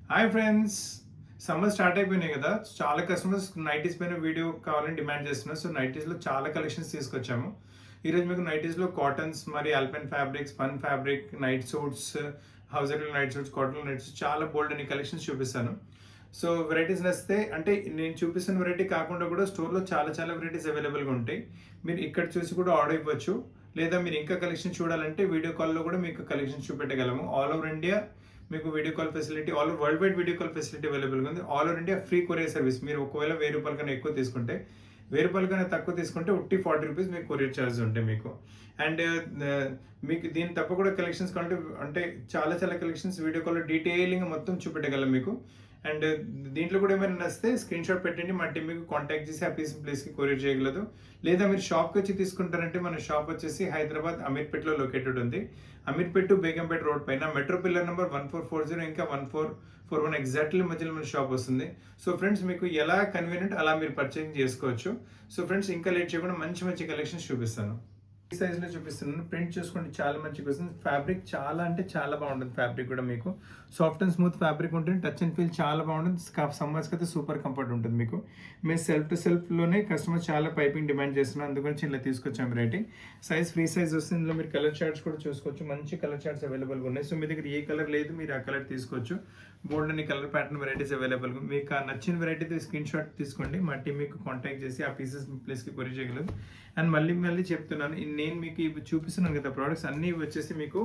Hi friends, summer start అయిపోయినాయి కదా. చాలా కస్టమర్స్ నైటీస్ పైన వీడియో కావాలని డిమాండ్ చేస్తున్నారు. సో నైటీస్లో చాలా కలెక్షన్స్ తీసుకొచ్చాము. ఈరోజు మీకు నైటీస్లో కాటన్స్, మరి alpine fabrics, fun fabric, night suits, hosiery night suits, cotton night suits, చాలా బోల్డ్ అని కలెక్షన్స్ చూపిస్తాను. సో వెరైటీస్ నచ్చితే, అంటే నేను చూపిస్తున్న వెరైటీ కాకుండా కూడా స్టోర్లో చాలా చాలా వెరైటీస్ అవైలబుల్గా ఉంటాయి. మీరు ఇక్కడ చూసి కూడా ఆర్డర్ ఇవ్వచ్చు. లేదా మీరు ఇంకా కలెక్షన్ చూడాలంటే వీడియో కాల్లో కూడా మీకు కలెక్షన్స్ చూపెట్టగలము. ఆల్ ఓవర్ ఇండియా మీకు video call facility, all over world wide video call facility అవైలబుల్గా ఉంది. All over India free courier service. మీరు ఒకవేళ ₹1000 కన్నా ఎక్కువ తీసుకుంటే, ₹1000 కన్నా తక్కువ తీసుకుంటే ఉట్టి ₹40 మీకు కొరియర్ ఛార్జెస్ ఉంటాయి మీకు. అండ్ మీకు దీని తప్ప కూడా కలెక్షన్స్ కంటే, అంటే చాలా చాలా కలెక్షన్స్ వీడియో కాల్లో డీటెయిలింగ్ మొత్తం చూపెట్టగలం మీకు. అండ్ దీంట్లో కూడా ఏమైనా నచ్చితే స్క్రీన్ షాట్ పెట్టండి, మా టీం మీకు కాంటాక్ట్ చేసి ఆ ప్లేస్కి కొరియర్ చేయగలదు. లేదా మీరు షాప్కి వచ్చి తీసుకుంటారంటే మన షాప్ వచ్చేసి హైదరాబాద్ అమీర్పేట్లో లొకేటెడ్ ఉంది. అమీర్పేట్ టు బేగంపేట రోడ్ పైన మెట్రో పిల్లర్ నెంబర్ 1440 ఇంకా 1441 ఎగ్జాక్ట్లీ మధ్యలో మన షాప్ వస్తుంది. సో ఫ్రెండ్స్, మీకు ఎలా కన్వీనియంట్ అలా మీరు పర్చేసింగ్ చేసుకోవచ్చు. సో ఫ్రెండ్స్, ఇంకా లేట్ చేయకుండా మంచి మంచి కలెక్షన్స్ చూపిస్తాను. ఈ సైజులో చూపిస్తున్నాను. ప్రింట్ చూసుకోండి, చాలా మంచిగా వస్తుంది. ఫ్యాబ్రిక్ చాలా అంటే చాలా బాగుంటుంది. ఫ్యాబ్రిక్ కూడా మీకు సాఫ్ట్ అండ్ స్మూత్ ఫ్యాబ్రిక్ ఉంటుంది. టచ్ అండ్ ఫీల్ చాలా బాగుంటుంది. సమ్మర్స్కి అయితే సూపర్ కంఫర్ట్ ఉంటుంది మీకు. మేము సెల్ఫ్ టు సెల్ఫ్లోనే కస్టమర్ చాలా పైపింగ్ డిమాండ్ చేస్తున్నాం, అందుగురించి ఇలా తీసుకొచ్చాం వెరైటీ. సైజ్ ఫ్రీ సైజ్ వస్తుంది. ఇందులో మీరు కలర్ చార్ట్స్ కూడా చూసుకోవచ్చు. మంచి కలర్ చార్ట్స్ అవైలబుల్గా ఉన్నాయి. సో మీ దగ్గర ఏ కలర్ లేదు, మీరు ఆ కలర్ తీసుకోవచ్చు. బోల్డ్ అని కలర్ ప్యాటర్న్ వెరైటీస్ అవైలబుల్గా. మీకు ఆ నచ్చిన వెరైటీ స్క్రీన్ షాట్ తీసుకోండి, మా టీం మీకు కాంటాక్ట్ చేసి ఆ పీసెస్ మీ ప్లేస్కి కొరియర్ చేయగలదు. అండ్ మళ్ళీ చెప్తున్నాను, నేను మీకు ఇవి చూపిస్తున్నాను కదా ప్రోడక్ట్స్ అన్నీ వచ్చేసి మీకు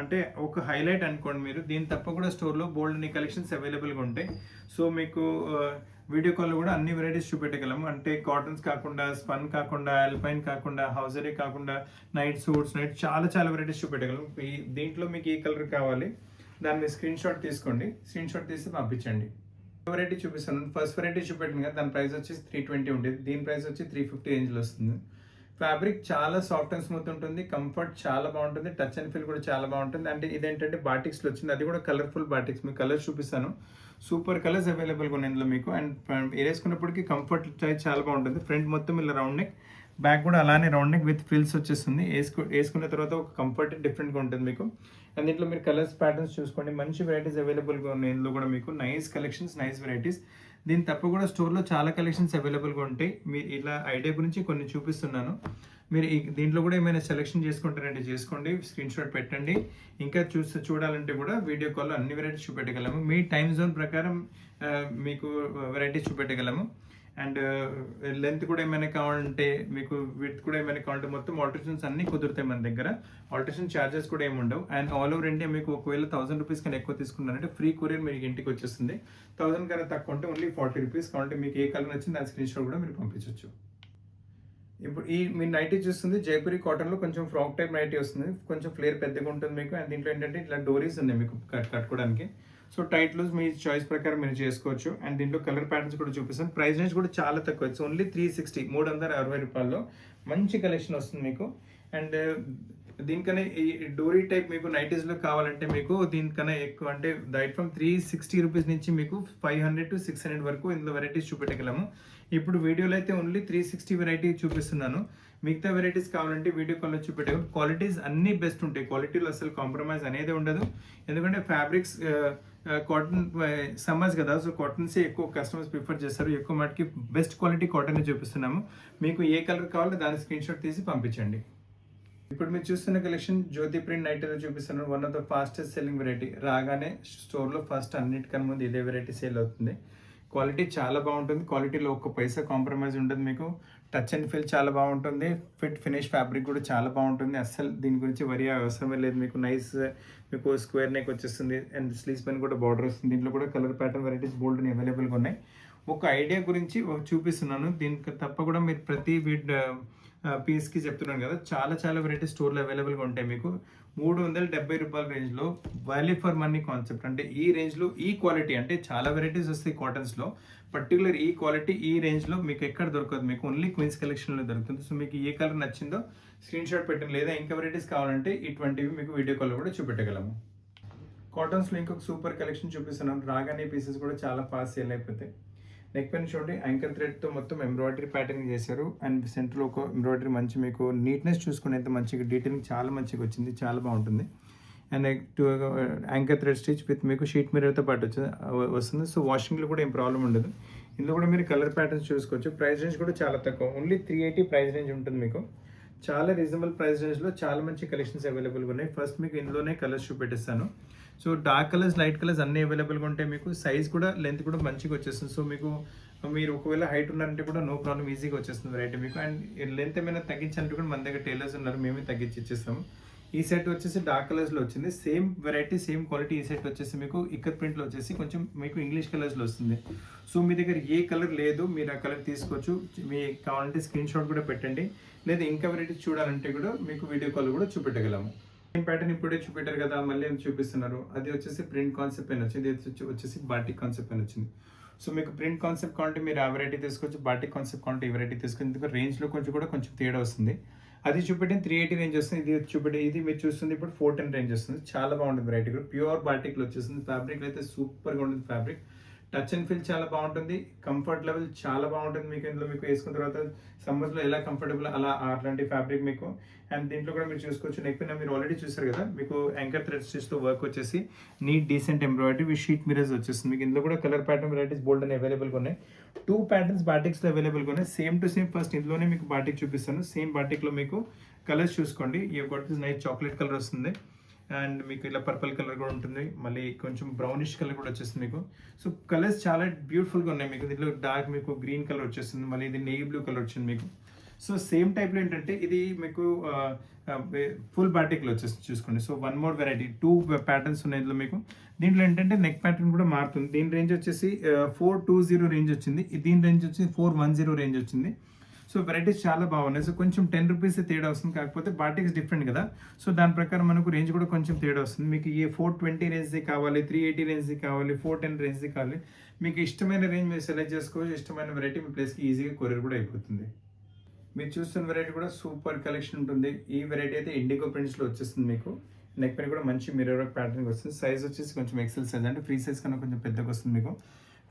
అంటే ఒక హైలైట్ అనుకోండి మీరు. దీని తప్ప కూడా స్టోర్లో బోల్డ్ అన్ని కలెక్షన్స్ అవైలబుల్గా ఉంటాయి. సో మీకు వీడియో కాల్లో కూడా అన్ని వెరైటీస్ చూపెట్టగలము. అంటే కాటన్స్ కాకుండా, స్పన్ కాకుండా, ఆల్పైన్ కాకుండా, హౌజరీ కాకుండా, నైట్ సూట్స్, చాలా చాలా వెరైటీస్ చూపెట్టగలము. దీంట్లో మీకు ఏ కలర్ కావాలి దాన్ని స్క్రీన్ షాట్ తీసుకోండి, స్క్రీన్ షాట్ తీసి పంపించండి. వెరైటీ చూపిస్తాను. ఫస్ట్ వెరైటీ చూపెట్టింది కదా, దాని ప్రైస్ వచ్చి 320 ఉంటుంది. దీని ప్రైస్ వచ్చి 350 రేంజ్లో వస్తుంది. ఫ్యాబ్రిక్ చాలా సాఫ్ట్ అండ్ స్మూత్ ఉంటుంది. కంఫర్ట్ చాలా బాగుంటుంది. టచ్ అండ్ ఫీల్ కూడా చాలా బాగుంటుంది. అంటే ఇదేంటంటే బాటిక్స్లో వచ్చింది, అది కూడా కలర్ఫుల్ బాటిక్స్. మీకు కలర్స్ చూపిస్తాను. సూపర్ కలర్స్ అవైలబుల్గా ఉన్నాయి ఇందులో మీకు. అండ్ వేసుకున్నప్పటికీ కంఫర్ట్ చాలా బాగుంటుంది. ఫ్రంట్ మొత్తం ఇలా రౌండ్ నెక్, బ్యాక్ కూడా అలానే రౌండ్ నెక్ విత్ ఫ్రిల్స్ వచ్చేస్తుంది. వేసుకున్న తర్వాత ఒక కంఫర్ట్ డిఫరెంట్గా ఉంటుంది మీకు. అండ్ దీంట్లో మీరు కలర్స్ ప్యాటర్న్స్ చూసుకోండి. మంచి వెరైటీస్ అవైలబుల్గా ఉన్నాయి ఇందులో కూడా మీకు. Nice collections, nice varieties. దీని తప్ప కూడా స్టోర్లో చాలా కలెక్షన్స్ అవైలబుల్గా ఉంటాయి. మీరు ఇలా ఐడియా గురించి కొన్ని చూపిస్తున్నాను. మీరు దీంట్లో కూడా ఏమైనా సెలెక్షన్ చేసుకుంటారంటే చేసుకోండి, స్క్రీన్ షాట్ పెట్టండి. ఇంకా చూడాలంటే కూడా వీడియో కాల్లో అన్ని వెరైటీస్ చూపెట్టగలము. మీ టైం జోన్ ప్రకారం మీకు వెరైటీస్ చూపెట్టగలము. అండ్ లెంత్ కూడా ఏమైనా కావాలంటే, మీకు విడ్త్ కూడా ఏమైనా కావాలంటే మొత్తం ఆల్టరేషన్స్ అన్నీ కుదురుతాయి మన దగ్గర. ఆల్టరేషన్ ఛార్జెస్ కూడా ఏమి ఉండవు. అండ్ ఆల్ ఓవర్ ఇండియా మీకు ఒకవేళ ₹1000 కన్నా ఎక్కువ తీసుకున్నారంటే ఫ్రీ కొరియర్ మీకు ఇంటికి వచ్చేస్తుంది. 1000 కన్నా తక్కువ ఉంటే ఓన్లీ ₹40 కావాలంటే మీకు ఏ కలర్ వచ్చింది దాని స్క్రీన్ షాట్ కూడా మీరు పంపించవచ్చు. ఇప్పుడు మీరు నైటీ చూస్తుంది జైపూరి కాటన్లో కొంచెం ఫ్రాక్ టైప్ నైటీ వస్తుంది. కొంచెం ఫ్లేర్ పెద్దగా ఉంటుంది మీకు. అండ్ దీంట్లో ఏంటంటే ఇట్లా డోరీస్ ఉన్నాయి మీకు కట్టుకోవడానికి. సో టైట్ లూజ్ మీ చాయిస్ ప్రకారం మీరు చేసుకోవచ్చు. అండ్ దీంట్లో కలర్ ప్యాటర్న్స్ కూడా చూపిస్తాను. ప్రైస్ రేంజ్ కూడా చాలా తక్కువ. ఇట్స్ ఓన్లీ 360, ₹360 మంచి కలెక్షన్ వస్తుంది మీకు. అండ్ దీనికన్నా ఈ డోరీ టైప్ మీకు నైటీస్లో కావాలంటే మీకు దీనికన్నా ఎక్కువ, అంటే దట్ ఫ్రమ్ ₹360 నుంచి మీకు 500 to 600 వరకు ఇందులో వెరైటీస్ చూపెట్టగలము. ఇప్పుడు వీడియోలో అయితే ఓన్లీ 360 వెరైటీ చూపిస్తున్నాను. మిగతా వెరైటీస్ కావాలంటే వీడియో కాల్లో చూపెట్టగలం. క్వాలిటీస్ అన్నీ బెస్ట్ ఉంటాయి. క్వాలిటీలో అసలు కాంప్రమైజ్ అనేది ఉండదు. ఎందుకంటే ఫ్యాబ్రిక్స్ కాటన్ సమ్మర్స్ కదా, సో కాటన్సే ఎక్కువ కస్టమర్స్ ప్రిఫర్ చేస్తారు. ఎక్కువ మటుకి బెస్ట్ క్వాలిటీ కాటన్ చూపిస్తున్నాము. మీకు ఏ కలర్ కావాలో దాని స్క్రీన్ షాట్ తీసి పంపించండి. ఇప్పుడు మీరు చూస్తున్న కలెక్షన్ జ్యోతి ప్రింట్ నైటీలో చూపిస్తున్నాను. One of the fastest selling variety. రాగానే స్టోర్లో ఫస్ట్ అన్నిటికన్నా ముందు ఇదే వెరైటీ సేల్ అవుతుంది. క్వాలిటీ చాలా బాగుంటుంది. క్వాలిటీలో ఒక్క పైసా కాంప్రమైజ్ ఉంటుంది మీకు. టచ్ అండ్ ఫీల్ చాలా బాగుంటుంది. ఫినిష్ ఫ్యాబ్రిక్ కూడా చాలా బాగుంటుంది. అస్సలు దీని గురించి వరి అవసరమే లేదు మీకు. నైస్ మీకు స్క్వేర్ నెక్ వచ్చేస్తుంది. అండ్ స్లీవ్స్ పైన కూడా బార్డర్ వస్తుంది. దీంట్లో కూడా కలర్ ప్యాటర్న్ వెరైటీస్ బోల్డ్ అని అవైలబుల్గా ఉన్నాయి. ఒక ఐడియా గురించి చూపిస్తున్నాను. దీనికి తప్ప కూడా మీరు ప్రతి పీస్కి చెప్తున్నాను కదా, చాలా చాలా వెరైటీస్ స్టోర్లో అవైలబుల్గా ఉంటాయి మీకు. ₹370 రేంజ్లో వాల్యూ ఫర్ మనీ కాన్సెప్ట్. అంటే ఈ రేంజ్లో ఈ క్వాలిటీ, అంటే చాలా వెరైటీస్ వస్తాయి కాటన్స్లో, పర్టికులర్ ఈ క్వాలిటీ ఈ రేంజ్లో మీకు ఎక్కడ దొరకదు. మీకు ఓన్లీ క్వీన్స్ కలెక్షన్లో దొరుకుతుంది. సో మీకు ఏ కలర్ నచ్చిందో స్క్రీన్ షాట్ పెట్టండి. లేదా ఇంకా వెరైటీస్ కావాలంటే ఇటువంటివి మీకు వీడియో కాల్లో కూడా చూపెట్టగలము. కాటన్స్లో ఇంకొక సూపర్ కలెక్షన్ చూపిస్తున్నాను. రాగానే పీసెస్ కూడా చాలా ఫాస్ట్ సేల్ అయిపోతాయి. నెక్ పైన చూడండి, యాంకర్ థ్రెడ్తో మొత్తం ఎంబ్రాయిడరీ ప్యాటర్న్ చేశారు. అండ్ సెంటర్లో ఒక ఎంబ్రాయిడరీ మంచి మీకు నీట్నెస్ చూసుకుని అయితే మంచిగా డీటెయిలింగ్ చాలా మంచిగా వచ్చింది. చాలా బాగుంటుంది. And anchor thread stitch with మీకు షీట్ మిర్రర్తో పాటు వస్తుంది. సో వాషింగ్లో కూడా ఏం ప్రాబ్లం ఉండదు. ఇందులో కూడా మీరు కలర్ ప్యాటర్న్స్ చూసుకోవచ్చు. ప్రైస్ రేంజ్ కూడా చాలా తక్కువ, ఓన్లీ 380 ప్రైస్ రేంజ్ ఉంటుంది మీకు. చాలా రీజనబుల్ ప్రైస్ రేంజ్లో చాలా మంచి కలెక్షన్స్ అవైలబుల్గా ఉన్నాయి. ఫస్ట్ మీకు ఇందులోనే కలర్స్ చూపెట్టిస్తాను. So dark colours, light colours అన్నీ అవైలబుల్గా ఉంటాయి మీకు. సైజ్ కూడా లెంత్ కూడా మంచిగా వచ్చేస్తుంది. సో మీకు మీరు ఒకవేళ హైట్ ఉన్నారంటే కూడా నో ప్రాబ్లం, ఈజీగా వచ్చేస్తుంది వెరైటీ మీకు. అండ్ లెంత్ ఏమైనా తగ్గించాలంటే కూడా మన దగ్గర టైలర్స్ ఉన్నారు, మేమే తగ్గించి ఇచ్చేస్తాము. ఈ సెట్ వచ్చేసి డార్క్ కలర్స్లో వచ్చింది. Same variety same quality. ఈ సెట్ వచ్చేసి మీకు ఇక్కత్ ప్రింట్లో వచ్చేసి కొంచెం మీకు ఇంగ్లీష్ కలర్స్లో వస్తుంది. సో మీ దగ్గర ఏ కలర్ లేదు, మీరు ఆ కలర్ తీసుకోవచ్చు. మీ కావాలంటే స్క్రీన్ షాట్ కూడా పెట్టండి, లేదా ఇంకా వెరైటీస్ చూడాలంటే కూడా మీకు వీడియో కాల్ కూడా చూపెట్టగలము. సేమ్ ప్యాటర్న్ ఇప్పుడే చూపెట్టారు కదా, మళ్ళీ ఏం చూపిస్తున్నారు. అది వచ్చేసి ప్రింట్ కాన్సెప్ట్ పైన వచ్చింది, ఇది వచ్చేసి బాటిక్ కాన్సెప్ట్ పైన వచ్చింది. సో మీకు ప్రింట్ కాన్సెప్ట్ కావాలంటే మీరు ఆ వెరైటీ తీసుకోవచ్చు, బాటిక్ కాన్సెప్ట్ కావాలంటే ఈ వెరైటీ తీసుకోవచ్చు. ఎందుకంటే రేంజ్లో కొంచెం తేడా వస్తుంది. అది చూపెట్టిన 380 రేంజ్ వస్తుంది, ఇది చూపెట్టి ఇది మీరు చూస్తుంది ఇప్పుడు 410 రేంజ్ వస్తుంది. చాలా బాగుంటుంది వెరైటీ కూడా. ప్యూర్ బాటిక్లో వచ్చేస్తుంది. ఫ్యాబ్రిక్ అయితే సూపర్గా ఉంటుంది. ఫ్యాబ్రిక్ టచ్ అండ్ ఫీల్ చాలా బాగుంటుంది. కంఫర్ట్ లెవెల్ చాలా బాగుంటుంది మీకు. ఇందులో మీకు వేసుకున్న తర్వాత సమ్మర్స్లో ఎలా కంఫర్టబుల్ అలా అట్లాంటి ఫ్యాబ్రిక్ మీకు. అండ్ దీంట్లో కూడా మీరు చూసుకోవచ్చు. నెక్ పైన మీరు ఆల్రెడీ చూసారు కదా, మీకు యాంకర్ థ్రెడ్ స్టిచ్తో వర్క్ వచ్చేసి neat decent embroidery with sheet mirrors వచ్చేస్తుంది మీకు. ఇందులో కూడా కలర్ ప్యాటర్న్ వెరైటీస్ బోల్డ్ అని అవైలబుల్గా ఉన్నాయి. 2 ప్యాటర్న్స్ బాటిక్స్లో అవైలబుల్గా ఉన్నాయి. సేమ్ టు సేమ్ ఫస్ట్ ఇందులోనే మీకు బాటిక్ చూపిస్తాను. సేమ్ బాటిక్లో మీకు కలర్స్ చూసుకోండి. ఈ ఒకటి నైట్ చాక్లెట్ కలర్ వస్తుంది, అండ్ మీకు ఇలా పర్పుల్ కలర్ కూడా ఉంటుంది, మళ్ళీ కొంచెం బ్రౌనిష్ కలర్ కూడా వచ్చేస్తుంది మీకు. సో కలర్స్ చాలా బ్యూటిఫుల్గా ఉన్నాయి మీకు. దీంట్లో డార్క్ మీకు గ్రీన్ కలర్ వచ్చేస్తుంది, మళ్ళీ ఇది నేవీ బ్లూ కలర్ వచ్చింది మీకు. సో సేమ్ టైప్లో ఏంటంటే ఇది మీకు ఫుల్ బాటిక్లో వచ్చేసి చూసుకోండి. సో 1 మోర్ వెరైటీ 2 ప్యాటర్న్స్ ఉన్నాయి ఇందులో మీకు. దీంట్లో ఏంటంటే నెక్ ప్యాటర్న్ కూడా మారుతుంది. దీని రేంజ్ వచ్చేసి 420 రేంజ్ వచ్చింది, దీని రేంజ్ వచ్చి 410 రేంజ్ వచ్చింది. సో వెరైటీస్ చాలా బాగున్నాయి. సో కొంచెం 10 రూపీస్ తేడా వస్తుంది, కాకపోతే బాటిక్స్ డిఫరెంట్ కదా. సో దాని ప్రకారం మనకు రేంజ్ కూడా కొంచెం తేడా వస్తుంది. మీకు ఏ 420 రేంజ్ది కావాలి, 380 రేంజ్ది కావాలి, 410 రేంజ్ది కావాలి, మీకు ఇష్టమైన రేంజ్ మీరు సెలెక్ట్ చేసుకోవచ్చు. ఇష్టమైన వెరైటీ మీ ప్లేస్కి ఈజీగా కొరియర్ కూడా అయిపోతుంది. మీరు చూస్తున్న వెరైటీ కూడా సూపర్ కలెక్షన్ ఉంటుంది. ఈ వెరైటీ అయితే ఇండిగో ప్రింట్స్లో వచ్చేస్తుంది మీకు. నెక్ పైన కూడా మంచి మిర్రర్ వర్క్ ప్యాటర్న్ వస్తుంది. సైజ్ వచ్చేసి కొంచెం ఎక్సెల్ సైజ్, అంటే ఫ్రీ సైజ్ కన్నా కొంచెం పెద్దగా వస్తుంది మీకు.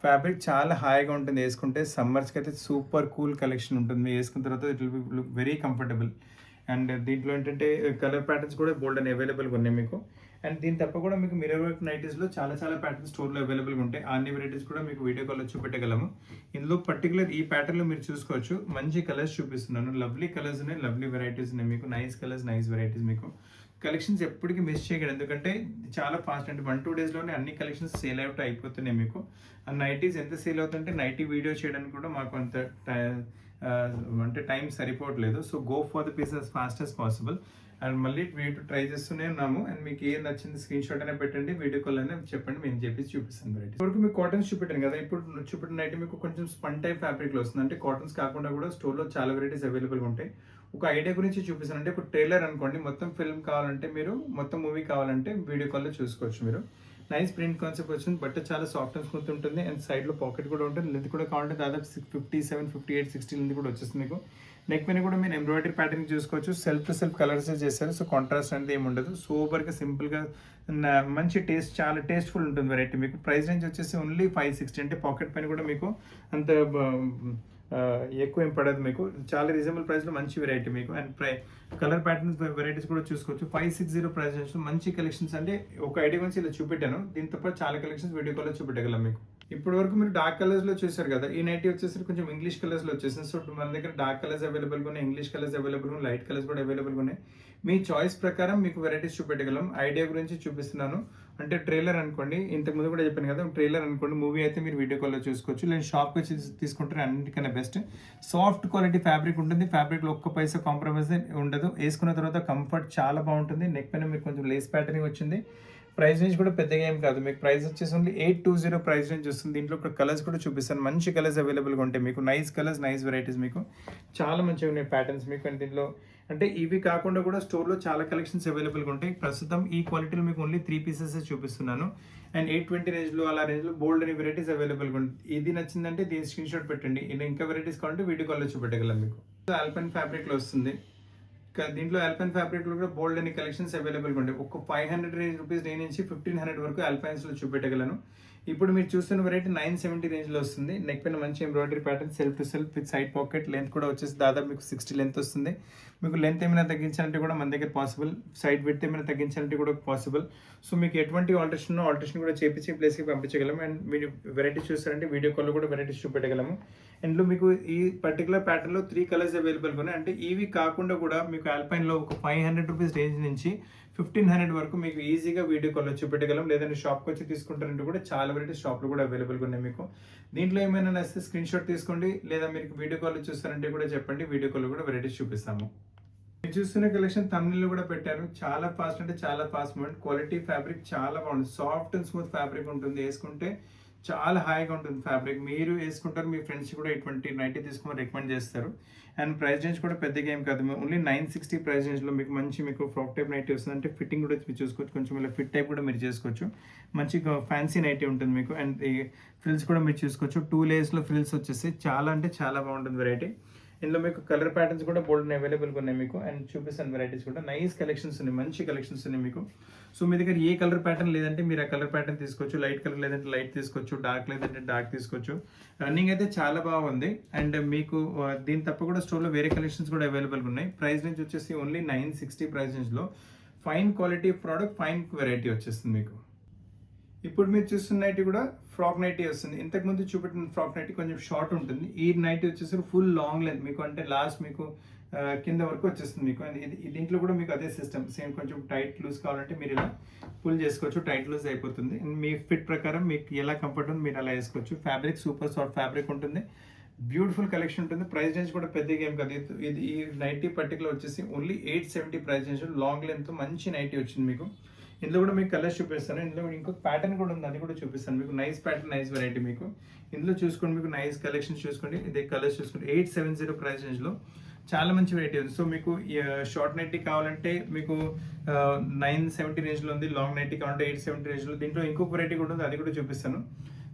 ఫ్యాబ్రిక్ చాలా హాయిగా ఉంటుంది వేసుకుంటే. సమ్మర్స్కి అయితే సూపర్ కూల్ కలెక్షన్ ఉంటుంది. మీరు వేసుకున్న తర్వాత it will be look very comfortable. And దీంట్లో ఏంటంటే కలర్ ప్యాటర్న్స్ కూడా బోల్డ్ అని అవైలబుల్గా ఉన్నాయి మీకు. అండ్ దీని తప్ప కూడా మీకు మిర్రర్ వర్క్ నైటీస్లో చాలా ప్యాటర్న్స్ స్టోర్లో అవైలబుల్గా ఉంటాయి. అన్ని వెరైటీస్ కూడా మీకు వీడియో కాల్లో చూపెట్టగలము. ఇందులో పర్టికులర్ ఈ ప్యాటర్న్లో మీరు చూసుకోవచ్చు. మంచి కలర్స్ చూపిస్తున్నాను. లవ్లీ కలర్స్ ఉన్నాయి, లవ్లీ వెరైటీస్ ఉన్నాయి మీకు. నైస్ కలర్స్, నైస్ వెరైటీస్ మీకు. కలెక్షన్స్ ఎప్పటికీ మిస్ చేయగలరు, ఎందుకంటే చాలా ఫాస్ట్, అంటే 1-2 డేస్లోనే అన్ని కలెక్షన్స్ సేల్ అవుట్ అయిపోతున్నాయి మీకు. ఆ నైటీస్ ఎంత సేల్ అవుతుంటే నైటీ వీడియో చేయడానికి కూడా మాకు అంత అంటే టైం సరిపోవట్లేదు. So go for the piece as fast as possible. And మళ్ళీ వీడియో ట్రై చేస్తూనే ఉన్నాము. అండ్ మీకు ఏం నచ్చింది స్క్రీన్ షాట్ అయినా పెట్టండి, వీడియో కాల్ అయినా చెప్పండి, మేము చెప్పేసి చూపిస్తాను వెరైటీ. వరకు మీకు కాటన్స్ చూపెట్టాను కదా, ఇప్పుడు చూపెట్టిన నైట్ మీకు కొంచెం స్పన్ టైప్ ఫ్యాబ్రిక్లో వస్తుంది. అంటే కాటన్స్ కాకుండా కూడా స్టోర్లో చాలా వెరైటీస్ అవైలబుల్గా ఉంటాయి. ఒక ఐడియా గురించి చూపిస్తాను. అంటే ఒక ట్రైలర్ అనుకోండి, మొత్తం ఫిల్మ్ కావాలంటే మీరు, మొత్తం మూవీ కావాలంటే వీడియో కాల్లో చూసుకోవచ్చు మీరు. నైస్ ప్రింట్ కాన్సెప్ట్ వచ్చింది. బట్ చాలా సాఫ్ట్ అండ్ స్మూత్ ఉంటుంది. అండ్ సైడ్లో పాకెట్ కూడా ఉంటుంది. లెంత్ కూడా కావాలంటే దాదాపు 57, 58, 60 లెంత్ కూడా వచ్చేస్తుంది మీకు. నెక్ పైన కూడా మీరు ఎంబ్రాయిడరీ ప్యాటర్న్ చూసుకోవచ్చు. సెల్ఫ్ టు సెల్ఫ్ కలర్స్ చేశారు. సో కాంట్రాస్ట్ అనేది ఏమి ఉండదు. సూపర్గా సింపుల్గా మంచి టేస్ట్, చాలా టేస్ట్ఫుల్ ఉంటుంది వెరైటీ మీకు. ప్రైస్ రేంజ్ వచ్చేసి ఓన్లీ 560. అంటే పాకెట్ పైన కూడా మీకు అంత ఎక్కువ ఏం పడదు మీకు. చాలా రీజనబుల్ ప్రైస్లో మంచి వెరైటీ మీకు. అండ్ కలర్ ప్యాటర్న్స్ వెరైటీస్ కూడా చూసుకోవచ్చు. 560 ప్రైస్ రేంజ్ మంచి కలెక్షన్స్. అంటే ఒక ఐడియా గురించి ఇలా చూపెట్టాను. దీంతో పాటు చాలా కలెక్షన్స్ వీడియో కాల్లో చూపెట్టగలం మీకు. ఇప్పటి వరకు మీరు డార్క్ కలర్స్లో చూసారు కదా, ఈ నైటీ వచ్చేసి కొంచెం ఇంగ్లీష్ కలర్స్లో వచ్చేసింది. సో మన దగ్గర డార్క్ కలర్స్ అవైలబుల్గా ఉన్నాయి, ఇంగ్లీష్ కలర్స్ అవైలబుల్గా ఉన్నాయి, లైట్ కలర్స్ కూడా అవైలబుల్గా ఉన్నాయి. మీ చాయిస్ ప్రకారం మీకు వెరైటీస్ చూపెట్టగలం. ఐడియా గురించి చూపిస్తున్నాను. అంటే ట్రైలర్ అనుకోండి, ఇంతకుముందు కూడా చెప్పాను కదా, ట్రైలర్ అనుకోండి. మూవీ అయితే మీరు వీడియో కాల్లో చూసుకోవచ్చు, లేదా షాప్కి వచ్చి తీసుకుంటారు. అన్నిటికన్నా బెస్ట్. సాఫ్ట్ క్వాలిటీ ఫ్యాబ్రిక్ ఉంటుంది. ఫ్యాబ్రిక్లో ఒక్క పైసా కాంప్రమైజ్ ఉండదు. వేసుకున్న తర్వాత కంఫర్ట్ చాలా బాగుంటుంది. నెక్ పైన మీకు కొంచెం లేస్ ప్యాటర్నింగ్ వచ్చింది. ప్రైస్ రేంజ్ కూడా పెద్దగా ఏం కాదు. మీకు ప్రైస్ వచ్చేసి ఓన్లీ 820 ప్రైస్ రేంజ్ వస్తుంది. దీంట్లో ఇప్పుడు కలర్స్ కూడా చూపిస్తాను. మంచి కలర్స్ అవైలబుల్గా ఉంటాయి మీకు. నైస్ కలర్స్, నైస్ వెరైటీస్ మీకు. చాలా మంచిగా ఉన్నాయి ప్యాటర్న్స్ మీకు. అండ్ దీంట్లో అంటే ఇవి కాకుండా కూడా స్టోర్లో చాలా కలెక్షన్స్ అవైలబుల్గా ఉంటాయి. ప్రస్తుతం ఈ క్వాలిటీలో మీకు ఓన్లీ 3 పీసెస్ చూపిస్తున్నాను. అండ్ 820 రేంజ్లో, అలా రేంజ్లో బోల్డ్ అని వెరైటీస్ అవైలబుల్గా ఉంటాయి. ఇది నచ్చిందంటే దీని స్క్రీన్ షాట్ పెట్టండి. ఇంకా వెరైటీస్ కావాలంటే వీడియో కాల్లో చూపెట్టగలం మీకు. ఆల్పైన్ ఫ్యాబ్రిక్లో వస్తుంది. దీంట్లో ఆల్పైన్ ఫ్యాబ్రిక్లో కూడా బోల్డ్ అని కలెక్షన్స్ అవైలబుల్గా ఉంటాయి. ఒక 500 రూపీస్ రేంజ్ నుంచి 1500 వరకు ఆల్పైన్స్లో చూపెట్టగలను. ఇప్పుడు మీరు చూస్తున్న వెరైటీ 970 రేంజ్లో వస్తుంది. నెక్ పైన మంచి embroidery pattern self to self with side pocket. Length కూడా వచ్చేసి దాదాపు మీకు 60 లెంత్ వస్తుంది. మీకు లెంత్ ఏమైనా తగ్గించాలంటే కూడా మన దగ్గర పాసిబుల్. సైడ్ విడ్త్ ఏమైనా తగ్గించాలంటే కూడా పాసిబుల్. సో మీకు ఎటువంటి ఆల్టరేషన్ కూడా చేపించి ప్లేస్కి పంపించగలము. అండ్ మీరు వెరైటీస్ చూస్తారంటే వీడియో కాల్లో కూడా వెరైటీస్ చూపెట్టగలము. అండ్లో మీకు ఈ పర్టికులర్ ప్యాటర్న్లో 3 కలర్స్ అవైలబుల్గా ఉన్నాయి. అంటే ఇవి కాకుండా కూడా మీకు ఆల్పైన్లో ఒక 500 రూపీస్ రేంజ్ నుంచి 1500 వరకు మీకు ఈజీగా వీడియో కాల్లో చూపెట్టగలం. లేదంటే షాప్కి వచ్చి తీసుకుంటారంటే కూడా చాలా వెరైటీస్ షాప్లో కూడా అవైలబుల్గా ఉన్నాయి మీకు. దీంట్లో ఏమైనా నచ్చితే స్క్రీన్ షాట్ తీసుకోండి, లేదా మీరు వీడియో కాల్లో చూస్తారంటే కూడా చెప్పండి, వీడియో కాల్లో కూడా వెరైటీస్ చూపిస్తాము. మీరు చూస్తున్న కలెక్షన్ తమిళ్లో కూడా పెట్టారు. చాలా ఫాస్ట్ అంటే చాలా ఫాస్ట్ మూమెంట్. క్వాలిటీ ఫ్యాబ్రిక్ చాలా బాగుంటుంది. సాఫ్ట్ అండ్ స్మూత్ ఫ్యాబ్రిక్ ఉంటుంది. వేసుకుంటే చాలా హాయిగా ఉంటుంది ఫ్యాబ్రిక్. మీరు వేసుకుంటారు, మీ ఫ్రెండ్స్ కూడా ఇటువంటి నైటీ తీసుకోమని రికమెండ్ చేస్తారు. అండ్ ప్రైస్ రేంజ్ కూడా పెద్దగా ఏం కాదు. ఓన్లీ 960 ప్రైస్ రేంజ్లో మీకు ఫ్రాక్ టైప్ నైటీ వస్తుంది. అంటే ఫిట్టింగ్ కూడా మీరు చూసుకోవచ్చు. కొంచెం ఇలా ఫిట్ టైప్ కూడా మీరు చేసుకోవచ్చు. మంచి ఫ్యాన్సీ నైటీ ఉంటుంది మీకు. అండ్ ఈ ఫ్రిల్స్ కూడా మీరు చూసుకోవచ్చు. 2 లేయర్స్లో ఫ్రిల్స్ వచ్చేసి చాలా అంటే చాలా బాగుంటుంది వెరైటీ. ఇందులో మీకు కలర్ ప్యాటర్న్స్ కూడా బోల్డ్ అవైలబుల్గా ఉన్నాయి మీకు. అండ్ చూపిస్తాను వెరైటీస్ కూడా. నైస్ కలెక్షన్స్ ఉన్నాయి, మంచి కలెక్షన్స్ ఉన్నాయి మీకు. సో మీ దగ్గర ఏ కలర్ ప్యాటర్న్ లేదంటే మీరు ఆ కలర్ ప్యాటర్న్ తీసుకోవచ్చు. లైట్ కలర్ లేదంటే లైట్ తీసుకోవచ్చు. డార్క్ లేదంటే డార్క్ తీసుకోవచ్చు. రన్నింగ్ అయితే చాలా బాగుంది. అండ్ మీకు దీని తప్ప కూడా స్టోర్లో వేరే కలెక్షన్స్ కూడా అవైలబుల్గా ఉన్నాయి. ప్రైస్ రేంజ్ వచ్చేసి ఓన్లీ 960 ప్రైస్ రేంజ్లో fine quality product, fine variety వచ్చేస్తుంది మీకు. ఇప్పుడు మీరు చూస్తున్న నైటీ కూడా ఫ్రాక్ నైటీ వస్తుంది. ఇంతకుముందు చూపెట్టిన ఫ్రాక్ నైటీ కొంచెం షార్ట్ ఉంటుంది. ఈ నైటీ వచ్చేసి ఫుల్ లాంగ్ లెంత్ మీకు. అంటే లాస్ట్ మీకు కింద వరకు వచ్చేస్తుంది మీకు. దీంట్లో కూడా మీకు అదే సిస్టమ్ సేమ్. కొంచెం టైట్ లూజ్ కావాలంటే మీరు ఇలా పుల్ చేసుకోవచ్చు. టైట్ లూజ్ అయిపోతుంది. మీ ఫిట్ ప్రకారం మీకు ఎలా కంఫర్ట్ ఉంది మీరు అలా వేసుకోవచ్చు. ఫ్యాబ్రిక్ సూపర్ సాఫ్ట్ ఫ్యాబ్రిక్ ఉంటుంది. బ్యూటిఫుల్ కలెక్షన్ ఉంటుంది. ప్రైస్ రేంజ్ కూడా పెద్దగా ఏం కాదు. ఇది ఈ నైటీ పర్టికులర్ వచ్చేసి only 870 price range. Long length మంచి నైటీ వచ్చింది మీకు. ఇందులో కూడా మీకు కలర్స్ చూపిస్తాను. ఇందులో ఇంకొక ప్యాటర్న్ కూడా ఉంది, అది కూడా చూపిస్తాను మీకు. నైస్ ప్యాటర్న్, నైస్ వెరైటీ మీకు. ఇందులో చూసుకోండి, మీకు నైస్ కలెక్షన్స్ చూసుకోండి. ఇదే కలర్స్ చూసుకోండి. 870 ప్రైస్ రేంజ్లో చాలా మంచి వెరైటీ ఉంది. సో మీకు షార్ట్ నైటీ కావాలంటే మీకు 970 రేంజ్లో ఉంది. లాంగ్ నైటీ కావాలంటే 870 రేంజ్లో. దీంట్లో ఇంకొక వెరైటీ కూడా ఉంది, అది కూడా చూపిస్తాను.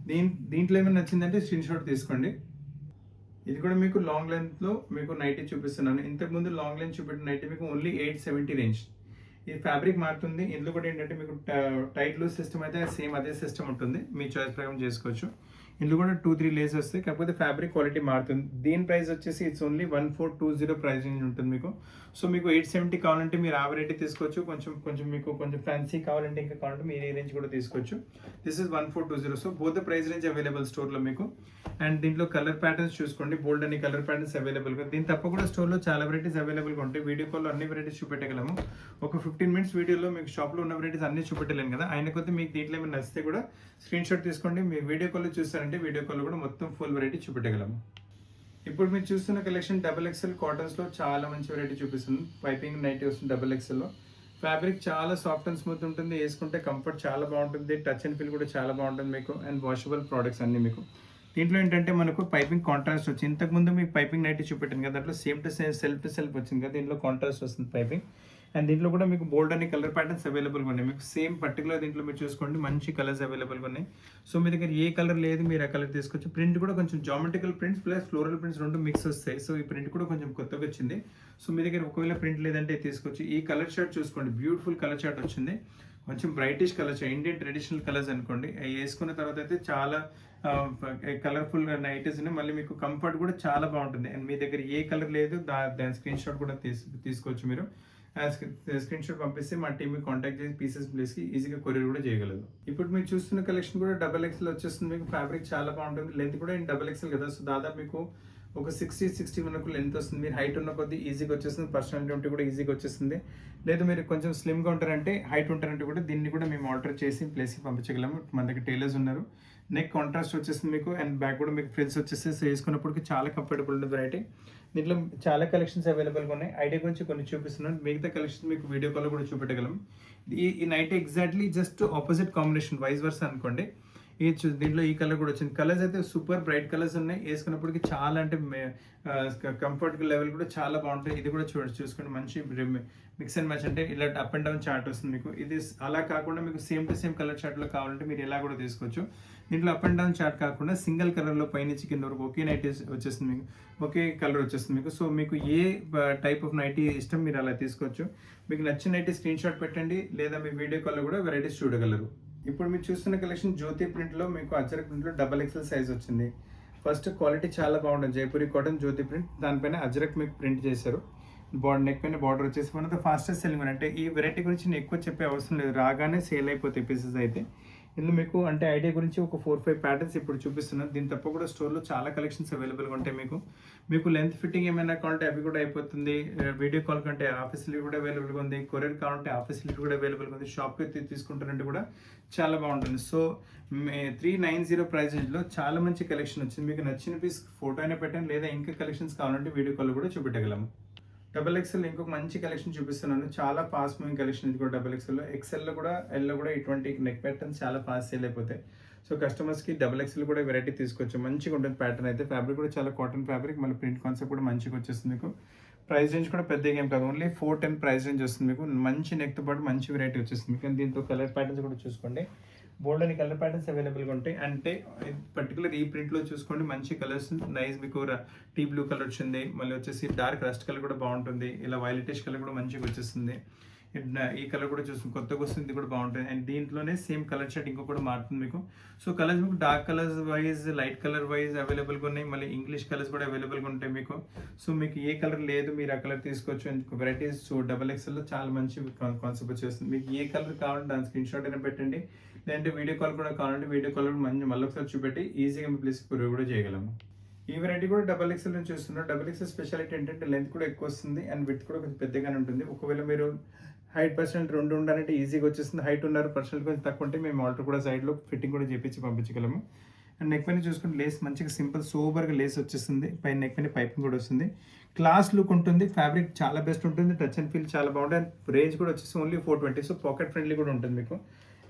దీంట్లో ఏమైనా నచ్చిందంటే స్క్రీన్ షాట్ తీసుకోండి. ఇది కూడా మీకు లాంగ్ లెంత్లో మీకు నైటీ చూపిస్తున్నాను. ఇంతకుముందు లాంగ్ లెంత్ చూపెట్టిన నైటీ మీకు ఓన్లీ 870 రేంజ్. ఈ ఫ్యాబ్రిక్ మారుతుంది. ఇందులో కూడా ఏంటంటే మీకు టైట్ లూజ్ సిస్టమ్ అయితే సేమ్ అదే సిస్టమ్ ఉంటుంది. మీ చాయిస్ ప్రకారం చేసుకోవచ్చు. ఇందులో కూడా 2-3 లేస్ వస్తాయి. కాకపోతే ఫ్యాబ్రిక్ క్వాలిటీ మారుతుంది. దీని ప్రైస్ వచ్చేసి ఇట్స్ ఓన్లీ 1420 ప్రైస్ రేంజ్ ఉంటుంది మీకు. సో మీకు 870 కావాలంటే మీరు ఆ వెరైటీ తీసుకోవచ్చు. కొంచెం ఫ్యాన్సీ కావాలంటే ఇంకా కావాలంటే మీరు ఈ రేంజ్ కూడా తీసుకోవచ్చు. This is 1420. So both the price range available స్టోర్లో మీకు. అండ్ దీంట్లో కలర్ ప్యాటర్న్స్ చూసుకోండి. బోల్డ్ అన్ని కలర్ ప్యాటర్న్స్ అవైలబుల్గా. దీని తప్ప కూడా స్టోర్లో చాలా వెరైటీస్ అవైలబుల్గా ఉంటాయి. వీడియో కాల్లో అన్ని వెరైటీస్ చూపెట్టగలము. ఒక 15 మినిట్స్ వీడియోలో మీకు షాప్లో ఉన్న వెరైటీస్ అన్ని చూపెట్టలేను కదా. అయిన కొద్ది మీకు దీంట్లో ఏమైనా నచ్చితే కూడా స్క్రీన్ షాట్ తీసుకోండి. మీ వీడియో కాల్లో చూస్తారంటే వీడియో కాల్లో కూడా మొత్తం ఫుల్ వెరైటీ చూపెట్టగలము. ఇప్పుడు మీరు చూస్తున్న కలెక్షన్ XXL కాటన్స్లో చాలా మంచి వెరైటీ చూపిస్తుంది. పైపింగ్ నైటీ వస్తుంది XXLలో. ఫ్యాబ్రిక్ చాలా సాఫ్ట్ అండ్ స్మూత్ ఉంటుంది. వేసుకుంటే కంఫర్ట్ చాలా బాగుంటుంది. టచ్ అండ్ ఫీల్ కూడా చాలా బాగుంటుంది మీకు. అండ్ వాషబుల్ ప్రోడక్ట్స్ అన్ని మీకు. దీంట్లో ఏంటంటే మనకు పైపింగ్ కాంట్రాస్ట్ వచ్చింది. ఇంతకుముందు మీకు పైపింగ్ నైటీ చూపెట్టాను కదా, దాంట్లో same to same self to self వచ్చింది కదా. దీంట్లో కాంట్రాస్ట్ వస్తుంది పైపింగ్. అండ్ దీంట్లో కూడా మీకు బోల్డ్ అన్ని కలర్ ప్యాటర్న్స్ అవైలబుల్గా ఉన్నాయి మీకు. సేమ్ పర్టికులర్ దీంట్లో మీరు చూసుకోండి, మంచి కలర్స్ అవైలబుల్గా ఉన్నాయి. సో మీ దగ్గర ఏ కలర్ లేదు మీరు ఆ కలర్ తీసుకోవచ్చు. ప్రింట్ కూడా కొంచెం geometrical prints plus floral prints రెండు మిక్స్ వస్తాయి. సో ఈ ప్రింట్ కూడా కొంచెం కొత్తగా వచ్చింది. సో మీ దగ్గర ఒకవేళ ప్రింట్ లేదంటే తీసుకోవచ్చు. ఈ కలర్ షర్ట్ చూసుకోండి, బ్యూటిఫుల్ కలర్ షర్ట్ వచ్చింది. కొంచెం brightish colours, Indian traditional colours అనుకోండి. వేసుకున్న తర్వాత అయితే చాలా కలర్ఫుల్ నైటీస్ ఉన్నాయి. మళ్ళీ మీకు కంఫర్ట్ కూడా చాలా బాగుంటుంది. అండ్ మీ దగ్గర ఏ కలర్ లేదు దాని స్క్రీన్ షాట్ కూడా తీసుకోవచ్చు మీరు. స్క్రీన్ షాట్ పంపిస్తే మా టీమ్ని కాంటాక్ట్ చేసి పీసెస్ ప్లేస్కి ఈజీగా కొరియర్ కూడా చేయగలదు. ఇప్పుడు మీరు చూస్తున్న కలెక్షన్ కూడా XXL వచ్చేస్తుంది మీకు. ఫ్యాబ్రిక్ చాలా బాగుంటుంది. లెంత్ కూడా XXL కదా. సో దాదాపు మీకు ఒక 60 వరకు లెంత్ వస్తుంది. మీరు హైట్ ఉన్న కొద్దీ ఈజీగా వచ్చేస్తుంది. పర్సనాలిటీ కూడా ఈజీగా వచ్చేస్తుంది. లేదు మీరు కొంచెం స్లిమ్గా ఉంటారంటే, హైట్ ఉంటారంటే కూడా దీన్ని కూడా మేము ఆర్డర్ చేసి ప్లేస్కి పంపించగలము. మన దగ్గర టైలర్స్ ఉన్నారు. నెక్ కాంట్రాస్ట్ వచ్చేస్తుంది మీకు. అండ్ బ్యాక్ కూడా మీకు ఫ్రిల్స్ వచ్చేసి వేసుకున్నప్పటికి చాలా కంఫర్టబుల్ ఉంటుంది వెరైటీ. దీంట్లో చాలా కలెక్షన్స్ అవైలబుల్గా ఉన్నాయి. ఐడియా గురించి కొన్ని చూపిస్తున్నాను. మిగతా కలెక్షన్స్ మీకు వీడియో కాల్ కూడా చూపెట్టగలం. ఈ night exactly just opposite combination, vice versa అనుకోండి. దీంట్లో ఈ కలర్ కూడా వచ్చింది. కలర్స్ అయితే సూపర్ బ్రైట్ కలర్స్ ఉన్నాయి. వేసుకున్నప్పటికి చాలా అంటే కంఫర్ట్ లెవెల్ కూడా చాలా బాగుంటాయి. ఇది కూడా చూసుకోండి, మంచి మిక్స్ అండ్ మ్యాచ్. అంటే ఇలా అప్ అండ్ డౌన్ చార్ట్ వస్తుంది మీకు. ఇది అలా కాకుండా మీకు సేమ్ టు సేమ్ కలర్ చార్ట్లో కావాలంటే మీరు ఇలా కూడా తీసుకోవచ్చు. దీంట్లో అప్ అండ్ డౌన్ చార్ట్ కాకుండా సింగిల్ కలర్లో పైనుంచి కింద వరకు ఒకే నైటీ వచ్చేస్తుంది మీకు, ఒకే కలర్ వచ్చేస్తుంది మీకు. సో మీకు ఏ టైప్ ఆఫ్ నైటీ ఇష్టం మీరు అలా తీసుకోవచ్చు. మీకు నచ్చిన నైటీ స్క్రీన్ షాట్ పెట్టండి, లేదా మీ వీడియో కాల్లో కూడా వెరైటీస్ చూడగలరు. ఇప్పుడు మీరు చూస్తున్న కలెక్షన్ జ్యోతి ప్రింట్లో మీకు అజ్రక్ ప్రింట్లో డబల్ ఎక్సెల్ సైజ్ వచ్చింది. ఫస్ట్ క్వాలిటీ చాలా బాగుంటుంది. జైపూరి కాటన్ జ్యోతి ప్రింట్, దానిపైన అజ్రక్ మీకు ప్రింట్ చేశారు. నెక్ పైన బార్డర్ వచ్చేసి one of the fastest selling. అంటే ఈ వెరైటీ గురించి నేను ఎక్కువ చెప్పే అవసరం లేదు, రాగానే సేల్ అయిపోతాయి పీసెస్ అయితే. ఇందులో మీకు అంటే ఐడియా గురించి ఒక 4-5 ప్యాటర్న్స్ ఇప్పుడు చూపిస్తున్నాను. దీని తప్ప కూడా స్టోర్లో చాలా కలెక్షన్స్ అవైలబుల్గా ఉంటాయి. మీకు లెంత్ ఫిట్టింగ్ ఏమైనా కావాలంటే అవి కూడా అయిపోతుంది. వీడియో కాల్ కంటే ఆ ఫెసిలిటీ కూడా అవైలబుల్గా ఉంది. కొరియర్ కావాలంటే ఆ ఫెసిలిటీ కూడా అవైలబుల్గా ఉంది. షాప్కి తీసుకుంటారంటే కూడా చాలా బాగుంటుంది. సో 390 ప్రైస్ రేంజ్లో చాలా మంచి కలెక్షన్ వచ్చింది. మీకు నచ్చిన పీస్ ఫోటో అయినా పెట్టండి, లేదా ఇంకా కలెక్షన్స్ కావాలంటే వీడియో కాల్ కూడా చూపెట్టగలము. డబల్ ఎక్స్ఎల్ ఇంకొక మంచి కలెక్షన్ చూపిస్తున్నాను. చాలా ఫాస్ట్ మూవింగ్ కలెక్షన్ ఇది కూడా. డబల్ ఎక్స్ఎల్లో కూడా ఎల్లో కూడా ఇటువంటి నెక్ ప్యాటర్న్స్ చాలా ఫాస్ట్ సేల్ అయిపోతాయి. సో కస్టమర్స్కి డబల్ ఎక్స్ఎల్ కూడా వెరైటీ తీసుకోవచ్చు. మంచిగా ఉంటుంది ప్యాటర్న్ అయితే. ఫ్యాబ్రిక్ కూడా చాలా కాటన్ ఫ్యాబ్రిక్, మళ్ళీ ప్రింట్ కాన్సెప్ట్ కూడా మంచిగా వచ్చేస్తుంది. మీకు ప్రైస్ రేంజ్ కూడా పెద్దగా ఏం కాదు, ఓన్లీ 410 ప్రైస్ రేంజ్ వస్తుంది. మీకు మంచి నెక్తో పాటు మంచి వెరైటీ వచ్చేస్తుంది. కానీ దీంతో కలర్ ప్యాటర్న్స్ కూడా చూసుకోండి, బోల్డ్ అని కలర్ ప్యాటర్న్స్ అవైలబుల్గా ఉంటాయి. అంటే పర్టికులర్ ఈ ప్రింట్లో చూసుకోండి, మంచి కలర్స్ నైస్. మీకు టీ బ్లూ కలర్ వచ్చింది, మళ్ళీ వచ్చేసి డార్క్ రస్ట్ కలర్ కూడా బాగుంటుంది. ఇలా వైలెటిష్ కలర్ కూడా మంచిగా వచ్చేస్తుంది. ఈ కలర్ కూడా చూస్తుంది, కొత్తగా వస్తుంది, ఇది కూడా బాగుంటుంది. అండ్ దీంట్లోనే సేమ్ కలర్ షర్ట్ ఇంకో కూడా మారుతుంది మీకు. సో కలర్స్ మీకు dark colours wise, light colour wise అవైలబుల్గా ఉన్నాయి. మళ్ళీ ఇంగ్లీష్ కలర్స్ కూడా అవైలబుల్గా ఉంటాయి మీకు. సో మీకు ఏ కలర్ లేదు మీరు ఆ కలర్ తీసుకోవచ్చు. వెరైటీస్ డబల్ ఎక్స్ఎల్లో చాలా మంచి కాన్సెప్ట్ వచ్చేస్తుంది. మీకు ఏ కలర్ కావాలంటే దాని స్క్రీన్ షాట్ అయినా పెట్టండి, లేదంటే వీడియో కాల్ కూడా కావాలంటే వీడియో కాల్ కూడా మళ్ళీ ఒకసారి చూపెట్టి ఈజీగా మీ ప్లేస్ కొరియర్ కూడా చేయగలము. ఈ వెరైటీ కూడా డబల్ ఎక్స్ఎల్ నుంచి చూస్తున్నారు. డబల్ ఎక్స్ఎల్ స్పెషాలిటీ ఏంటంటే లెంత్ కూడా ఎక్కువ వస్తుంది అండ్ విడ్త్ కూడా కొంచెం పెద్దగానే ఉంటుంది. ఒకవేళ మీరు హైట్ పర్సెంట్ 2 ఉండాలంటే ఈజీగా వచ్చేస్తుంది. హైట్ ఉన్నారు పర్సెంట్ కొంచెం తక్కువ ఉంటే మేము ఆల్టర్ కూడా సైడ్లో ఫిట్టింగ్ కూడా చేపించి పంపించగలము. అండ్ నెక్ పైన చూసుకుంటే లేస్ మంచిగా సింపుల్ సూపర్గా లేస్ వచ్చేస్తుంది. పైన నెక్ పైన పైపింగ్ కూడా వస్తుంది. క్లాస్ లుక్ ఉంటుంది. ఫ్యాబ్రిక్ చాలా బెస్ట్ ఉంటుంది. టచ్ అండ్ ఫీల్ చాలా బాగుంటుంది. అండ్ రేంజ్ కూడా వచ్చేసి ఓన్లీ 420. సో పాకెట్ ఫ్రెండ్లీ కూడా ఉంటుంది మీకు.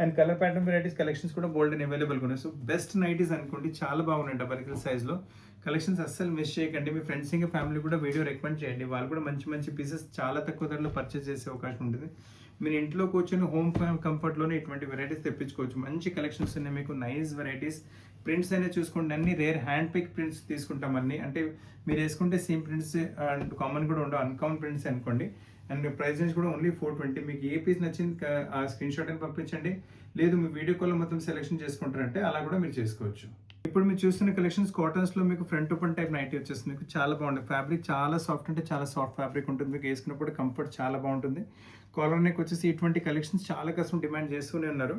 And colour pattern varieties collections కూడా బోల్డ్ అండ్ అవైలబుల్గా ఉన్నాయి. సో బెస్ట్ నైటీస్ అనుకోండి, చాలా బాగున్నాయి డబల్ ఎక్స్ఎల్ సైజ్లో. కలెక్షన్స్ అస్సలు మిస్ చేయకండి. మీ ఫ్రెండ్స్ ఇంకా ఫ్యామిలీ కూడా వీడియో రికమెండ్ చేయండి. వాళ్ళు కూడా మంచి మంచి పీసెస్ చాలా తక్కువ ధరలో పర్చేస్ చేసే అవకాశం ఉంటుంది. మీరు ఇంట్లో కూర్చొని హోమ్ కంఫర్ట్లోనే ఇటువంటి వెరైటీస్ తెప్పించుకోవచ్చు. మంచి కలెక్షన్స్ ఉన్నాయి మీకు, నైస్ వెరైటీస్. ప్రింట్స్ అయినా చూసుకోండి, అన్ని రేర్ హ్యాండ్ పిక్ ప్రింట్స్ తీసుకుంటాం అన్ని. అంటే మీరు వేసుకుంటే సేమ్ ప్రింట్స్ కామన్ కూడా ఉండవు, అన్కామన్ ప్రింట్స్ అనుకోండి. అండ్ ప్రైస్ రేంజ్ కూడా ఓన్లీ 420. మీకు ఏ పీస్ నచ్చింది ఆ స్క్రీన్ షాట్ అని పంపించండి, లేదు మీ వీడియో కాల్ మొత్తం సెలెక్షన్ చేసుకుంటారంటే అలా కూడా మీరు చేసుకోవచ్చు. ఇప్పుడు మీరు చూస్తున్న కలెక్షన్స్ కాటన్స్లో మీకు ఫ్రంట్ ఓపెన్ టైప్ నైటీ వచ్చేస్తుంది. మీకు చాలా బాగుంటుంది. ఫ్యాబ్రిక్ చాలా సాఫ్ట్, అంటే చాలా సాఫ్ట్ ఫ్యాబ్రిక్ ఉంటుంది. మీకు వేసుకున్నప్పుడు కంఫర్ట్ చాలా బాగుంటుంది. కాలర్ నెక్ వచ్చేసి ఇటువంటి కలెక్షన్స్ చాలా కస్టమర్ డిమాండ్ చేస్తూనే ఉన్నారు.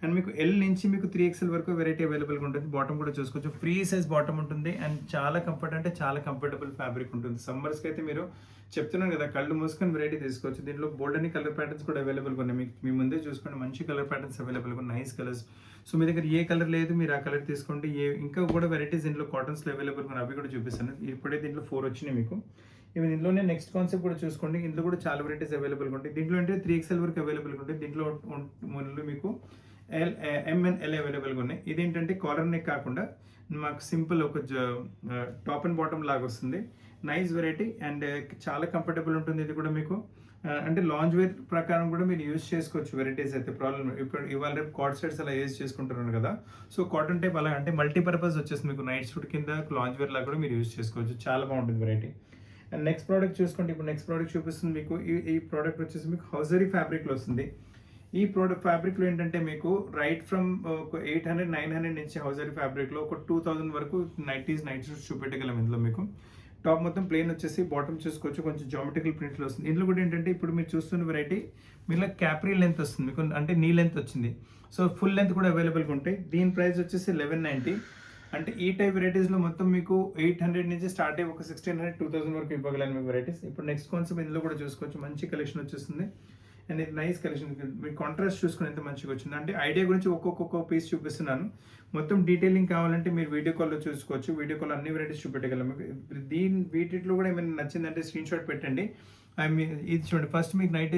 అండ్ మీకు ఎల్ నుంచి మీకు 3XL వరకు వెరైటీ అవైలబుల్గా ఉంటుంది. బాటమ్ కూడా చూసుకోవచ్చు, ఫ్రీ సైజ్ బాటమ్ ఉంటుంది. అండ్ చాలా కంఫర్ట్, అంటే చాలా కంఫర్టబుల్ ఫ్యాబ్రిక్ ఉంటుంది. సమ్మర్స్కి అయితే మీరు చెప్తున్నాను కదా, కళ్ళు మూసుకొని వెరైటీ తీసుకోవచ్చు. దీంట్లో బోల్డ్ అని కలర్ ప్యాటర్న్స్ కూడా అవైలబుల్గా ఉన్నాయి. మీకు మీ ముందే చూసుకోండి, మంచి కలర్ ప్యాటర్న్స్ అవైలబుల్గా ఉన్నాయి, నైస్ కలర్స్. సో మీ దగ్గర ఏ కలర్ లేదు మీరు ఆ కలర్ తీసుకోండి. ఇంకా కూడా వెరైటీస్ దీంట్లో కాటన్స్లో అవైలబుల్గా ఉన్నాయి, అవి కూడా చూపిస్తాను. ఇప్పుడే దీంట్లో 4 వచ్చినాయి మీకు. ఈవెన్ ఇందులోనే నెక్స్ట్ కాన్సెప్ట్ కూడా చూసుకోండి, ఇందులో కూడా చాలా వెరైటీస్ అవైలబుల్గా ఉంటాయి. దీంట్లో అంటే 3XL వరకు అవైలబుల్గా ఉంటాయి. దీంట్లో మీకు MNL అవైలబుల్గా ఉన్నాయి. ఇదేంటంటే కాలర్ నెక్ కాకుండా మాకు సింపుల్ ఒక టాప్ అండ్ బాటమ్ లాగా వస్తుంది. నైస్ వెరైటీ అండ్ చాలా కంఫర్టబుల్ ఉంటుంది. ఇది కూడా మీకు అంటే లాంజ్ వేర్ ప్రకారం కూడా మీరు యూజ్ చేసుకోవచ్చు వెరైటీస్ అయితే. ప్రాబ్లం ఇప్పుడు ఇవాళ రేపు కార్డ్ సెట్స్ అలా యూజ్ చేసుకుంటున్నారు కదా, సో కాటన్ టైప్ అలా అంటే మల్టీపర్పస్ వచ్చేస్తుంది. మీకు నైట్ సూట్ కింద లాంజ్ వేర్ లాగా కూడా మీరు యూజ్ చేసుకోవచ్చు. చాలా బాగుంటుంది వెరైటీ. అండ్ నెక్స్ట్ ప్రోడక్ట్ చూసుకోండి. ఇప్పుడు నెక్స్ట్ ప్రోడక్ట్ చూపిస్తుంది మీకు. ఈ ప్రోడక్ట్ వచ్చేసి మీకు హౌజరీ ఫ్యాబ్రిక్లో వస్తుంది. ఈ ప్రోడక్ట్ ఫ్యాబ్రిక్లో ఏంటంటే మీకు రైట్ ఫ్రమ్ ఒక 800-900 నుంచి హౌజరీ ఫ్యాబ్రిక్లో ఒక 2000 వరకు నైట్ సూట్స్ చూపెట్టగలం. ఇందులో మీకు టాప్ మొత్తం ప్లెయిన్ వచ్చేసి, బాటమ్ చూసుకోవచ్చు కొంచెం జామెట్రికల్ ప్రింట్లో వస్తుంది. ఇందులో కూడా ఏంటంటే ఇప్పుడు మీరు చూస్తున్న వెరైటీ మీలో క్యాప్రీ లెంత్ వస్తుంది మీకు, అంటే నీ లెంత్ వచ్చింది. సో ఫుల్ లెంత్ కూడా అవైలబుల్గా ఉంటాయి. దీని ప్రైస్ వచ్చేసి 1190. అంటే ఈ టైప్ వెరైటీస్లో మొత్తం మీకు 800 నుంచి స్టార్ట్ అయ్యి ఒక 1600-2000 వరకు ఇవ్వగలను మీకు వెరైటీస్. ఇప్పుడు నెక్స్ట్ కాన్సెప్ట్ ఇందులో కూడా చూసుకోవచ్చు, మంచి కలెక్షన్ వచ్చేస్తుంది. అండ్ ఇది నైస్ కలెక్షన్. మీకు కాంట్రాస్ట్ చూసుకుని ఎంత మంచిగా వచ్చింది. అంటే ఐడియా గురించి ఒక్కొక్క పీస్ చూపిస్తున్నాను. మొత్తం డీటెయిలింగ్ కావాలంటే మీరు వీడియో కాల్లో చూసుకోవచ్చు. వీడియో కాల్ అన్ని వెరైటీస్ చూపెట్టగలము. వీటిలో కూడా ఏమైనా నచ్చిందంటే స్క్రీన్ షాట్ పెట్టండి. ఇది చూడండి, ఫస్ట్ మీకు నైట్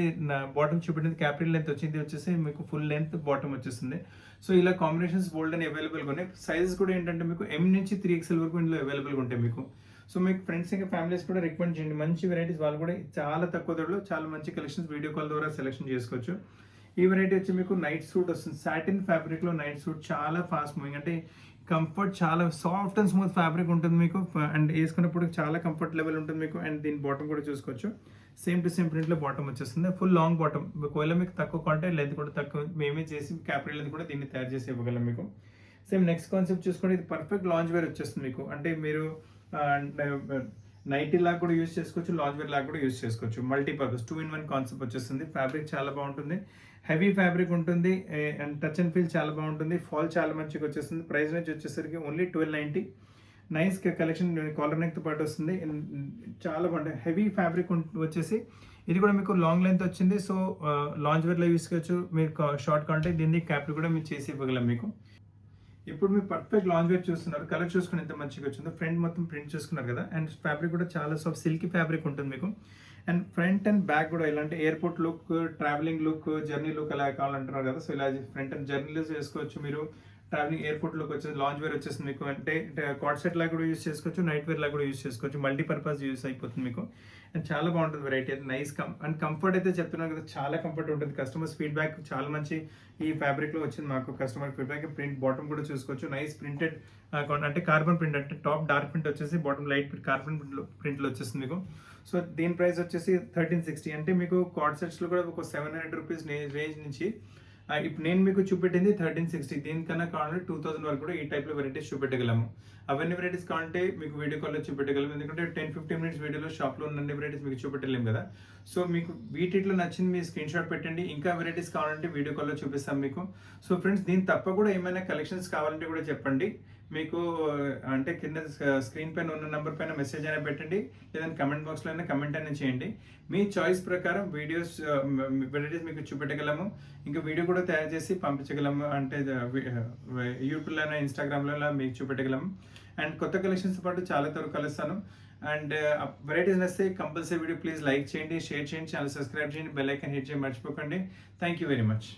బాటమ్ చూపెట్టింది క్యాప్రీ లెంత్ వచ్చింది, వచ్చేసి మీకు ఫుల్ లెంత్ బాటమ్ వచ్చేస్తుంది. సో ఇలా కాంబినేషన్స్ బోల్డ్ అని అవైలబుల్గా ఉన్నాయి. సైజెస్ కూడా ఏంటంటే మీకు M నుంచి 3XL వరకు ఇందులో అవైలబుల్గా ఉంటాయి మీకు. సో మీకు ఫ్రెండ్స్ ఇంకా ఫ్యామిలీస్ కూడా రికమెండ్ చేయండి. మంచి వెరైటీస్, వాళ్ళు కూడా చాలా తక్కువ ధరలో చాలా మంచి కలెక్షన్స్ వీడియో కాల్ ద్వారా సెలెక్షన్ చేసుకోవచ్చు. ఈ వెరైటీ వచ్చి మీకు నైట్ సూట్ వస్తుంది. సాటిన్ ఫ్యాబ్రిక్లో నైట్ సూట్, చాలా ఫాస్ట్ మూవింగ్, అంటే కంఫర్ట్ చాలా సాఫ్ట్ అండ్ స్మూత్ ఫ్యాబ్రిక్ ఉంటుంది మీకు. అండ్ వేసుకున్నప్పుడు చాలా కంఫర్ట్ లెవెల్ ఉంటుంది మీకు. అండ్ దీని బాటమ్ కూడా చూసుకోవచ్చు, సేమ్ టు సేమ్ ప్రింట్లో బాటమ్ వచ్చేస్తుంది, ఫుల్ లాంగ్ బాటమ్. ఒకవేళ మీకు తక్కువ కొంటే లెంత్ కూడా తక్కువ మేమే చేసి క్యాప్రీ లెంత్ కూడా దీన్ని తయారు చేసి ఇవ్వగలం మీకు. సేమ్ నెక్స్ట్ కాన్సెప్ట్ చూసుకోండి, ఇది పర్ఫెక్ట్ లాంజ్ వేర్ వచ్చేస్తుంది మీకు. అంటే మీరు నైటీ లాగా కూడా యూజ్ చేసుకోవచ్చు, లాంజ్ వేర్ లాగా కూడా యూజ్ చేసుకోవచ్చు. మల్టీపర్పస్ 2-in-1 కాన్సెప్ట్ వచ్చేస్తుంది. ఫ్యాబ్రిక్ చాలా బాగుంటుంది, హెవీ ఫ్యాబ్రిక్ ఉంటుంది అండ్ టచ్ అండ్ ఫీల్ చాలా బాగుంటుంది. ఫాల్ చాలా మంచిగా వచ్చేస్తుంది. ప్రైస్ రేంజ్ వచ్చేసరికి ఓన్లీ 1290. నైస్ కలెక్షన్, కాలర్ నెక్తో పాటు వస్తుంది. చాలా బాగుంటుంది, హెవీ ఫ్యాబ్రిక్ వచ్చేసి. ఇది కూడా మీకు లాంగ్ లెంత్ వచ్చింది, సో లాంజ్ వేర్లో యూస్ చేసుకోవచ్చు. మీరు షార్ట్ కాంటే దీన్ని క్యాప్ కూడా మీరు చేసి ఇవ్వగలం మీకు. ఇప్పుడు మీరు పర్ఫెక్ట్ లాంజ్ వేర్ చూస్తున్నారు, కలర్ చూసుకుని ఎంత మంచిగా వచ్చిందో. ఫ్రంట్ మొత్తం ప్రింట్ చూసుకున్నారు కదా, అండ్ ఫ్యాబ్రిక్ కూడా చాలా సాఫ్ట్ సిల్కీ ఫ్యాబ్రిక్ ఉంటుంది మీకు. అండ్ ఫ్రంట్ అండ్ బ్యాక్ కూడా ఇలాంటి airport look, travelling look, journey look అలా కావాలంటున్నారు కదా, సో ఇలా ఫ్రంట్ అండ్ జర్నీలో చేసుకోవచ్చు మీరు. ట్రావెలింగ్ ఎయిర్పోర్ట్ లుక్ వచ్చేసి లాంజ్ వేర్ వచ్చేస్తుంది మీకు. అంటే కార్డ్ సెట్ లాగా కూడా యూస్ చేసుకోవచ్చు, నైట్ వేర్ లాగా కూడా యూస్ చేసుకోవచ్చు. మల్టీపర్పస్ యూస్ అయిపోతుంది మీకు. అండ్ చాలా బాగుంటుంది వెరైటీ అయితే, నైస్ అండ్ కంఫర్ట్ అయితే చెప్తున్నాను కదా, చాలా కంఫర్ట్ ఉంటుంది. కస్టమర్స్ ఫీడ్బ్యాక్ చాలా మంచి ఈ ఫ్యాబ్రిక్లో వచ్చింది మాకు. కస్టమర్ ఫీడ్బ్యాక్, ప్రింట్ బాటమ్ కూడా చూసుకోవచ్చు, నైస్ ప్రింటెడ్ అంటే కార్బన్ ప్రింట్, అంటే టాప్ డార్క్ ప్రింట్ వచ్చేసి బాటమ్ లైట్ కార్బన్ ప్రింట్లో వచ్చేస్తుంది మీకు. సో దీని ప్రైస్ వచ్చేసి 1360. అంటే మీకు కార్డ్ సెట్స్లో కూడా ఒక 700 రూపీస్ రేంజ్ నుంచి ఇప్పుడు నేను మీకు చూపెట్టింది 1360. దీనికన్నా కావాలంటే 2000 వరకు కూడా ఈ టైప్లో వెరైటీస్ చూపెట్టగలము. అవన్నీ వెరైటీస్ కావాలంటే మీకు వీడియో కాల్లో చూపెట్టగలము, ఎందుకంటే 10-15 మినిట్స్ వీడియోలో షాప్లో ఉన్న అన్ని వెరైటీస్ మీకు చూపెట్టలేము కదా. సో మీకు వీటిలో నచ్చింది మీ స్క్రీన్ షాట్ పెట్టండి, ఇంకా వెరైటీస్ కావాలంటే వీడియో కాల్లో చూపిస్తాం మీకు. సో ఫ్రెండ్స్, దీని తప్ప కూడా ఏమైనా కలెక్షన్స్ కావాలంటే కూడా చెప్పండి మీకు. అంటే కింద స్క్రీన్ పైన ఉన్న నెంబర్ పైన మెసేజ్ అయినా పెట్టండి, లేదంటే కమెంట్ బాక్స్లో అయినా కమెంట్ అయినా చేయండి. మీ చాయిస్ ప్రకారం వీడియోస్ వెరైటీస్ మీకు చూపెట్టగలము, ఇంకా వీడియో కూడా తయారు చేసి పంపించగలము. అంటే యూట్యూబ్లో అయినా ఇన్స్టాగ్రామ్లో మీకు చూపెట్టగలము. అండ్ కొత్త కలెక్షన్స్ పాటు చాలా త్వరగా కలుస్తాను. అండ్ వెరైటీస్ నచ్చితే కంపల్సరీ వీడియో ప్లీజ్ లైక్ చేయండి, షేర్ చేయండి, ఛానల్ సబ్స్క్రైబ్ చేయండి, బెల్ ఐకాన్ హిట్ చేయండి మర్చిపోకండి. Thank you very much.